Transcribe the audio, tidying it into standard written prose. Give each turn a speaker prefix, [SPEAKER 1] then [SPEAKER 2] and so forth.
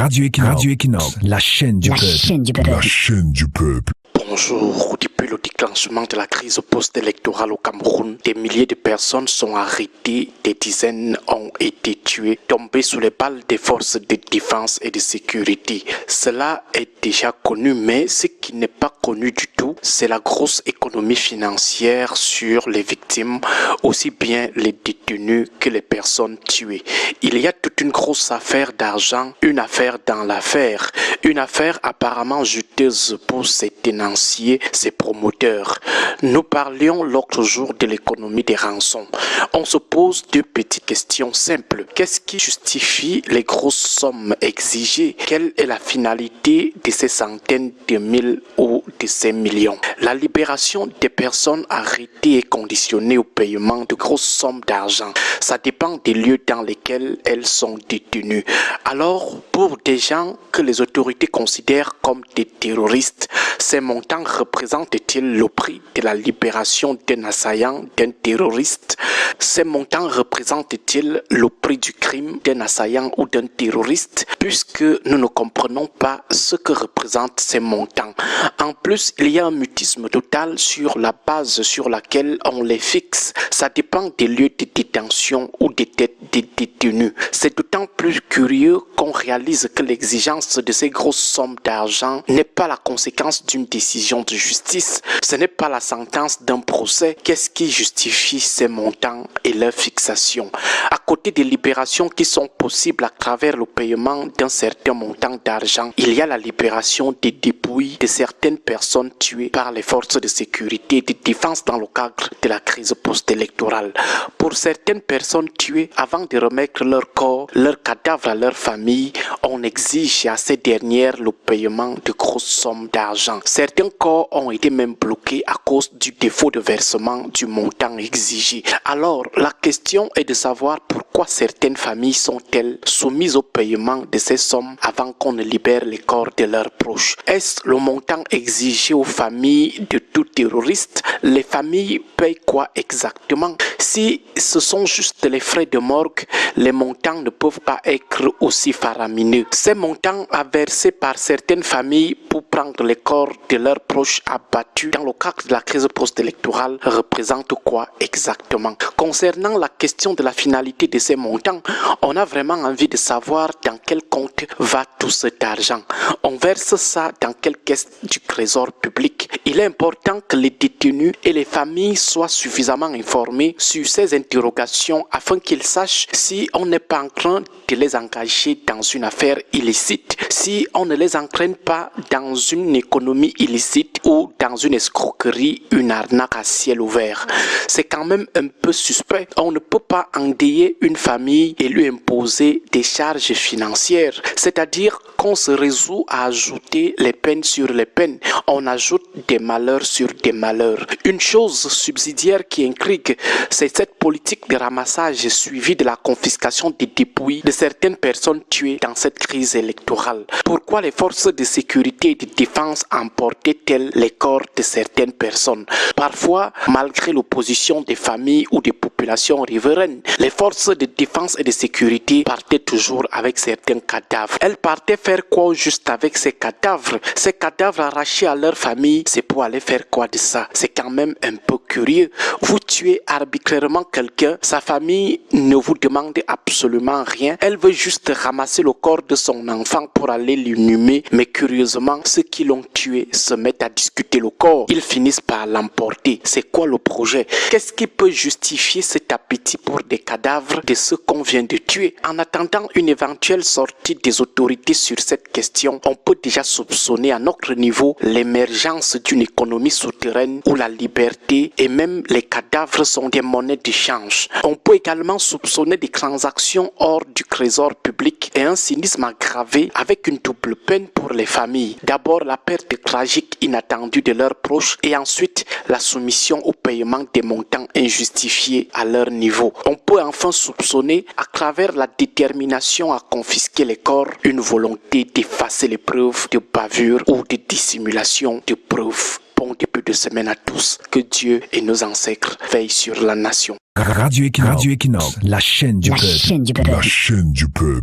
[SPEAKER 1] Radio Equinox, la chaîne du peuple.
[SPEAKER 2] La chaîne du peuple.
[SPEAKER 3] Bonjour. Depuis le déclenchement de la crise post-électorale au Cameroun, des milliers de personnes sont arrêtées, des dizaines ont été tuées, tombées sous les balles des forces de défense et de sécurité. Cela est déjà connu, mais ce qui n'est pas connu du tout, c'est la grosse économie financière sur les victimes, aussi bien les détenus que les personnes tuées. Il y a toute une grosse affaire d'argent, une affaire dans l'affaire, une affaire apparemment juteuse pour ces tenanciers, ces promoteurs. Nous parlions l'autre jour de l'économie des rançons. On se pose deux petites questions simples. Qu'est-ce qui justifie les grosses sommes exigées? Quelle est la finalité de ces centaines de mille ou de ces millions? La libération des personnes arrêtées est conditionnée au paiement de grosses sommes d'argent. Ça dépend des lieux dans lesquels elles sont détenues. Alors, pour des gens que les autorités considèrent comme des terroristes, ces montants représentent-ils le prix de la libération d'un assaillant, d'un terroriste? Ces montants représentent-ils le prix du crime d'un assaillant ou d'un terroriste? Puisque nous ne comprenons pas ce que représentent ces montants. En plus, il y a un mutisme total sur la base sur laquelle on les fixe. Ça dépend des lieux de détention ou des têtes des détenus. C'est d'autant plus curieux qu'on réalise que l'exigence de ces grosses sommes d'argent n'est pas la conséquence d'une décision de justice. Ce n'est pas la sentence d'un procès. Qu'est-ce qui justifie ces montants et leur fixation? À côté des libérations qui sont possibles à travers le paiement d'un certain montant d'argent, il y a la libération des dépouilles de certaines personnes tuées par les forces de sécurité et de défense dans le cadre de la crise post-électorale. Pour certaines personnes tuées, avant de remettre leur corps, leur cadavre à leur famille, on exige à ces dernières le paiement de grosses sommes d'argent. Certains corps ont été même bloqués à cause du défaut de versement du montant exigé. Alors, la question est de savoir pourquoi certaines familles sont-elles soumises au paiement de ces sommes avant qu'on ne libère les corps de leurs proches. Est-ce le montant exigé aux familles de tout terroriste? Les familles payent quoi exactement? Si ce sont juste les frais de morgue, les montants ne peuvent pas être aussi faramineux. Ces montants à verser par certaines familles pour prendre les corps de leurs proches abattus dans le cadre de la crise post-électorale représentent quoi exactement? Concernant la question de la finalité de ces montants, on a vraiment envie de savoir dans quel compte va tout cet argent. On verse ça dans quelle caisse du trésor public? Il est important que les détenus et les familles soient suffisamment informés sur ces interrogations afin qu'ils sachent si on n'est pas en train de les engager dans une affaire illicite, si on ne les entraîne pas dans une économie illicite ou dans une escroquerie, une arnaque à ciel ouvert. C'est quand même un peu suspect. On ne peut pas endeuiller une famille et lui imposer des charges financières, c'est-à-dire qu'on se résout à ajouter les peines sur les peines. On ajoute des malheurs sur des malheurs. Une chose subsidiaire qui intrigue, c'est cette politique de ramassage suivie de la confiscation des dépouilles de certaines personnes tuées dans cette crise électorale. Pourquoi les forces de sécurité et de défense emportaient-elles les corps de certaines personnes? Parfois, malgré l'opposition des familles ou des populations riveraines, les forces de défense et de sécurité partaient toujours avec certains cadavres. Elles partaient faire quoi juste avec ces cadavres? Ces cadavres arrachés à leur famille, c'est pour aller faire quoi de ça? C'est quand même un peu curieux. Vous tuez arbitrairement quelqu'un, sa famille ne vous demande absolument rien. Elle veut juste ramasser le corps de son enfant pour aller l'inhumer. Mais curieusement, ceux qui l'ont tué se mettent à discuter le corps. Ils finissent par l'emporter. C'est quoi le projet? Qu'est-ce qui peut justifier cet appétit pour des cadavres de ceux qu'on vient de tuer? En attendant une éventuelle sortie des autorités sur cette question, on peut déjà soupçonner à notre niveau l'émergence d'une économie souterraine où la liberté et même les cadavres sont des monnaies d'échange. On peut également soupçonner des transactions hors du trésor public et un cynisme aggravé avec une double peine pour les familles. D'abord la perte tragique inattendue de leurs proches et ensuite la soumission au paiement des montants injustifiés à leur niveau. On peut enfin soupçonner à travers la détermination à confisquer les corps une volonté d'effacer les preuves de bavure ou de dissimulation de preuves. Bon début de semaine à tous. Que Dieu et nos ancêtres veillent sur la nation.
[SPEAKER 1] Radio Equinox, la chaîne du peuple.
[SPEAKER 2] La chaîne du peuple.